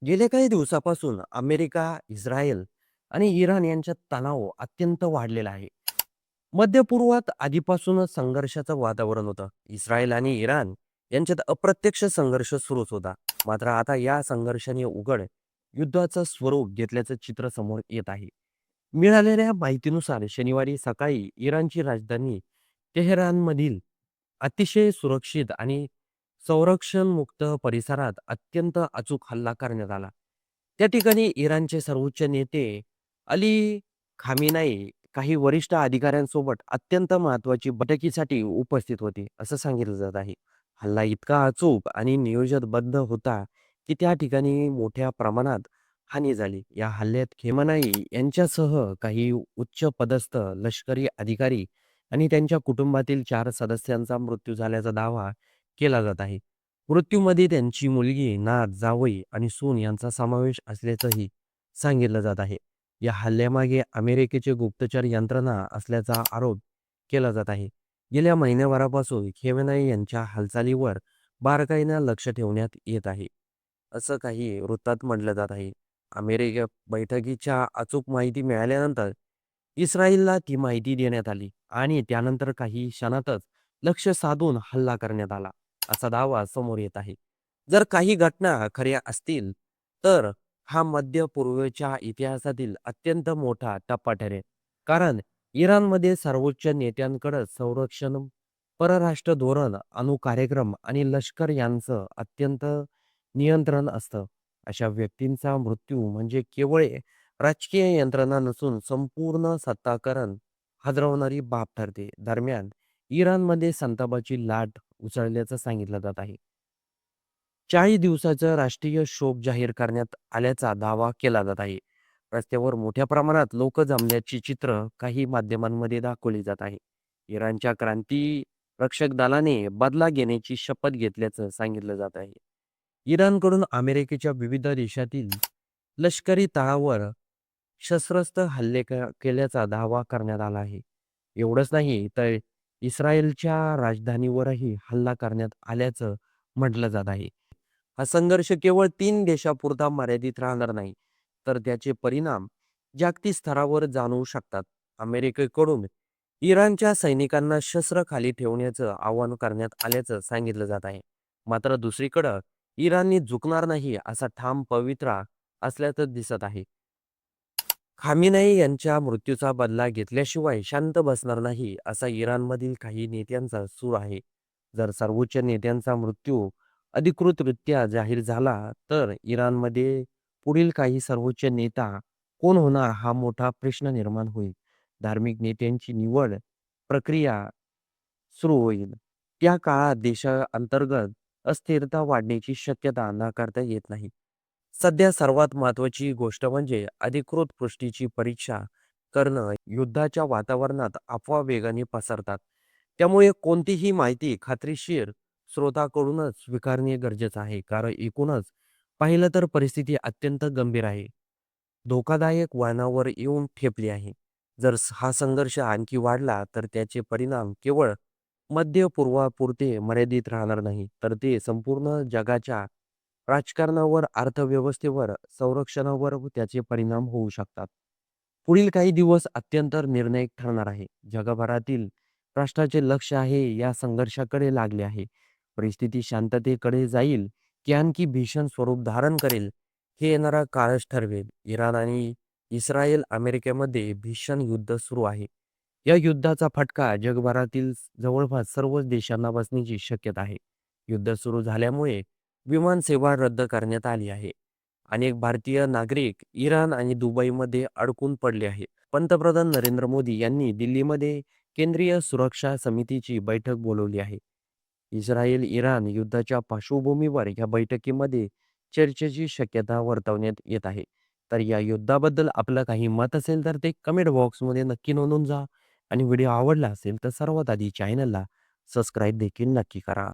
गेल्या काही दिवसापासून अमेरिका, इस्रायल आणि इराण यांच्यात तणाव अत्यंत वाढलेला आहे. मध्य पूर्वात आधीपासूनच संघर्षाचं वातावरण होतं. इस्रायल आणि इराण यांच्यात अप्रत्यक्ष संघर्ष सुरूच होता. मात्र आता या संघर्षाने उघड युद्धाचं स्वरूप घेतल्याचं चित्र समोर येत आहे. मिळालेल्या माहितीनुसार शनिवारी सकाळी इराणची राजधानी तेहरानमधील अतिशय सुरक्षित आणि संरक्षणमुक्त परिसरात अत्यंत अचूक हल्ला करण्यात आला. त्या ठिकाणी इराणचे सर्वोच्च नेते अली खामेनाई काही वरिष्ठ अधिकाऱ्यांसोबत अत्यंत महत्त्वाची बैठकीसाठी उपस्थित होते, असं सांगितलं जात आहे. हल्ला इतका अचूक आणि नियोजनबद्ध होता, की त्या ठिकाणी मोठ्या प्रमाणात हानी झाली. या हल्ल्यात खेमनाई यांच्यासह काही उच्च पदस्थ लष्करी अधिकारी आणि त्यांच्या कुटुंबातील 4 सदस्यांचा मृत्यू झाल्याचा दावा केला जात आहे. मृत्यूमध्ये त्यांची मुलगी, नात, जावई आणि सून यांचा समावेश असल्याचंही सांगितलं जात आहे. या हल्ल्यामागे अमेरिकेची गुप्तचर यंत्रणा असल्याचा आरोप केला जात आहे. गेल्या महिन्याभरापासून खेमेनाई यांच्या हालचालीवर बारकाईनं लक्ष ठेवण्यात येत आहे, असं काही वृत्तात म्हटलं जात आहे. अमेरिका बैठकीच्या अचूक माहिती मिळाल्यानंतर इस्रायलला ती माहिती देण्यात आली आणि त्यानंतर काही क्षणातच लक्ष साधून हल्ला करण्यात आला, असा दावा समोर येत आहे. जर काही घटना खऱ्या असतील, तर हा मध्य पूर्वेच्या इतिहासातील अत्यंत मोठा टप्पा ठरेल. कारण इराणमध्ये सर्वोच्च नेत्यांकडे संरक्षण, परराष्ट्र धोरण, अणु कार्यक्रम आणि लष्कर यांचं अत्यंत नियंत्रण असतं. अशा व्यक्तींचा मृत्यू म्हणजे केवळ राजकीय यंत्रणा नसून संपूर्ण सत्ताकरण हादरवणारी बाब ठरते. दरम्यान इराणमध्ये संतापाची लाट उसळल्याचं सांगितलं जात आहे. 40 दिवसाचा राष्ट्रीय शोक जाहीर करण्यात आल्याचा दावा केला जात आहे. रस्त्यावर मोठ्या प्रमाणात लोक जमल्याची चित्र काही माध्यमांमध्ये दाखवली जात आहे. इराणच्या क्रांती रक्षक दलाने बदला घेण्याची शपथ घेतल्याचं सांगितलं जात आहे. इराणकडून अमेरिकेच्या विविध देशातील लष्करी तळावर शस्त्रस्त्र हल्ले केल्याचा दावा करण्यात आला आहे. एवढंच नाही तर इस्रायलच्या राजधानीवरही हल्ला करण्यात आल्याचं म्हटलं जात आहे. हा संघर्ष केवळ 3 देशापुरता मर्यादित राहणार नाही, तर त्याचे परिणाम जागतिक स्तरावर जाणवू शकतात. अमेरिकेकडून इराणच्या सैनिकांना शस्त्र खाली ठेवण्याचं आवाहन करण्यात आल्याचं सांगितलं जात आहे. मात्र दुसरीकडं इराणने झुकणार नाही असा ठाम पवित्रा असल्याचं दिसत आहे. खामेनेई यांच्या मृत्यूचा बदला घेतल्याशिवाय शांत बसणार नाही, असा इराणमधील काही नेत्यांचा सूर आहे. जर सर्वोच्च नेत्यांचा मृत्यू अधिकृतरित्या जाहीर झाला, तर इराणमध्ये पुढील काही सर्वोच्च नेता कोण होणार हा मोठा प्रश्न निर्माण होईल. धार्मिक नेत्यांची निवड प्रक्रिया सुरू होईल. त्या काळात देशाअंतर्गत अस्थिरता वाढण्याची शक्यता नाकारता येत नाही. सध्या सर्वात महत्त्वाची गोष्ट म्हणजे अधिकृत पुष्टीची परीक्षा करणं. युद्धाच्या वातावरणात अफवा वेगाने पसरतात. त्यामुळे कोणतीही माहिती खात्रीशीर स्रोताकडूनच स्वीकारणे गरजेचं आहे. कारण एकूणच पाहिलं तर परिस्थिती अत्यंत गंभीर आहे. धोकादायक वळणावर येऊन ठेपली आहे. जर हा संघर्ष आणखी वाढला तर त्याचे परिणाम केवळ मध्य पूर्वापुरते मर्यादित राहणार नाही, तर ते संपूर्ण जगाच्या राजकारणावर, अर्थव्यवस्थेवर, संरक्षणावर त्याचे परिणाम होऊ शकतात. पुढील काही दिवस अत्यंत निर्णायक ठरणार आहे. जगभरातील राष्ट्राचे लक्ष आहे या संघर्षाकडे लागले आहे. परिस्थिती शांततेकडे जाईल की आणखी भीषण स्वरूप धारण करेल, हे येणारा काळच ठरवेल. इराण आणि इस्रायल अमेरिकेमध्ये भीषण युद्ध सुरू आहे. या युद्धाचा फटका जगभरातील जवळपास सर्वच देशांना बसण्याची शक्यता आहे. युद्ध सुरू झाल्यामुळे विमान सेवा रद्द करण्यात आली आहे. अनेक भारतीय नागरिक इराण आणि दुबईमध्ये अडकून पडले आहेत. पंतप्रधान नरेंद्र मोदी यांनी दिल्लीमध्ये केंद्रीय सुरक्षा समितीची बैठक बोलावली आहे. इस्रायल इराण युद्धाच्या पार्श्वभूमीवर या बैठकीमध्ये चर्चेची शक्यता वर्तवण्यात येत आहे. तर या युद्धाबद्दल आपलं काही मत असेल तर ते कमेंट बॉक्समध्ये नक्की नोंदवून जा आणि व्हिडिओ आवडला असेल तर सर्वात आधी चॅनलला सबस्क्राईब देखील नक्की करा.